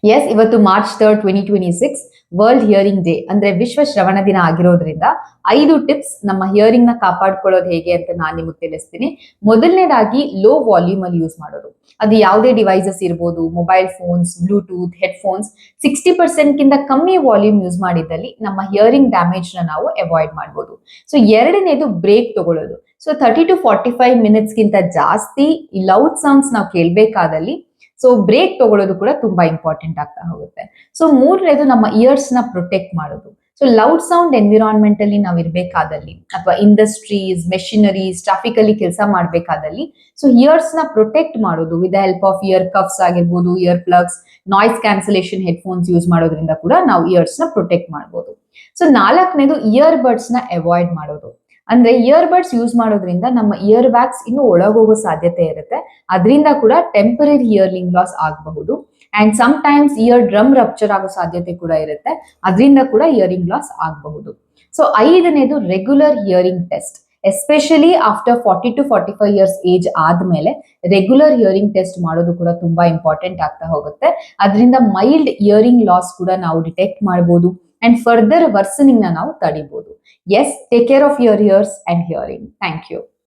S, ಇವತ್ತು March 3, 2026 world hearing day ಅಂದ್ರೆ ವಿಶ್ವ ಶ್ರವಣ ದಿನ ಆಗಿರೋದ್ರಿಂದ 5 ಟಿಪ್ಸ್ ನಮ್ಮ ಹಿಯರಿಂಗ್ ನ ಕಾಪಾಡ್ಕೊಳ್ಳೋದು ಹೇಗೆ ಅಂತ ನಾನು ನಿಮಗೆ ತಿಳಿಸ್ತೀನಿ. ಮೊದಲನೇದಾಗಿ ಲೋ ವಾಲ್ಯೂಮ್ ಅಲ್ಲಿ ಯೂಸ್ ಮಾಡೋದು. ಅದು ಯಾವುದೇ ಡಿವೈಸಸ್ ಇರ್ಬೋದು, ಮೊಬೈಲ್ ಫೋನ್ಸ್, ಬ್ಲೂಟೂತ್, ಹೆಡ್ಫೋನ್ಸ್ 60% ಗಿಂತ ಕಮ್ಮಿ ವಾಲ್ಯೂಮ್ ಯೂಸ್ ಮಾಡಿದ್ದಲ್ಲಿ ನಮ್ಮ ಹಿಯರಿಂಗ್ ಡ್ಯಾಮೇಜ್ ನ ನಾವು ಅವಾಯ್ಡ್ ಮಾಡಬಹುದು. ಸೊ ಎರಡನೇದು ಬ್ರೇಕ್ ತಗೊಳ್ಳೋದು. ಸೊ 30 to 45 minutes ಗಿಂತ ಜಾಸ್ತಿ ಈ ಲೌಡ್ ಸೌಂಡ್ಸ್ ನಾವು ಕೇಳಬೇಕಾದಲ್ಲಿ ಸೊ ಬ್ರೇಕ್ ತಗೊಳ್ಳೋದು ಕೂಡ ತುಂಬಾ ಇಂಪಾರ್ಟೆಂಟ್ ಆಗ್ತಾ ಹೋಗುತ್ತೆ. ಸೊ ಮೂರನೇದು ನಮ್ಮ ಇಯರ್ಸ್ ನ ಪ್ರೊಟೆಕ್ಟ್ ಮಾಡೋದು. ಸೊ ಲೌಡ್ ಸೌಂಡ್ ಎನ್ವಿರಾನ್ಮೆಂಟ್ ಅಲ್ಲಿ ನಾವು ಇರಬೇಕಾದಲ್ಲಿ ಅಥವಾ ಇಂಡಸ್ಟ್ರೀಸ್, ಮೆಷಿನರೀಸ್, ಟ್ರಾಫಿಕ್ ಅಲ್ಲಿ ಕೆಲಸ ಮಾಡಬೇಕಾದಲ್ಲಿ ಸೊ ಇಯರ್ಸ್ ನ ಪ್ರೊಟೆಕ್ಟ್ ಮಾಡೋದು with the help of ear cuffs ಆಗಿರ್ಬೋದು, ear plugs, noise cancellation headphones use ಮಾಡೋದ್ರಿಂದ ಕೂಡ ನಾವು ಇಯರ್ಸ್ ನ ಪ್ರೊಟೆಕ್ಟ್ ಮಾಡಬಹುದು. ಸೊ ನಾಲ್ಕನೇದು ಇಯರ್ ಬಡ್ಸ್ ನ ಅವಾಯ್ಡ್ ಮಾಡೋದು. ಅಂದ್ರೆ ಇಯರ್ ಬಡ್ಸ್ ಯೂಸ್ ಮಾಡೋದ್ರಿಂದ ನಮ್ಮ ಇಯರ್ ವ್ಯಾಕ್ಸ್ ಇನ್ನೂ ಒಳಗೋಗೋ ಸಾಧ್ಯತೆ ಇರುತ್ತೆ. ಅದರಿಂದ ಕೂಡ ಟೆಂಪರರಿ ಹಿಯರಿಂಗ್ ಲಾಸ್ ಆಗಬಹುದು. And sometimes ear drum rupture ಆಗೋ ಸಾಧ್ಯತೆ ಕೂಡ ಇರುತ್ತೆ. ಅದರಿಂದ ಕೂಡ ಹಿಯರಿಂಗ್ ಲಾಸ್ ಆಗಬಹುದು. ಸೊ ಐದನೇದು regular hearing test. Especially after 40 to 45 years age ಆದ್ಮೇಲೆ ರೆಗ್ಯುಲರ್ ಹಿಯರಿಂಗ್ ಟೆಸ್ಟ್ ಮಾಡೋದು ಕೂಡ ತುಂಬಾ ಇಂಪಾರ್ಟೆಂಟ್ ಆಗ್ತಾ ಹೋಗುತ್ತೆ. ಅದರಿಂದ ಮೈಲ್ಡ್ ಹಿಯರಿಂಗ್ ಲಾಸ್ ಕೂಡ ನಾವು ಡಿಟೆಕ್ಟ್ ಮಾಡಬಹುದು ಅಂಡ್ ಫರ್ದರ್ ವರ್ಸನಿಂಗ್ ನ ನಾವು ತಡಿಬಹುದು. Yes, take care of your ears and hearing. Thank you.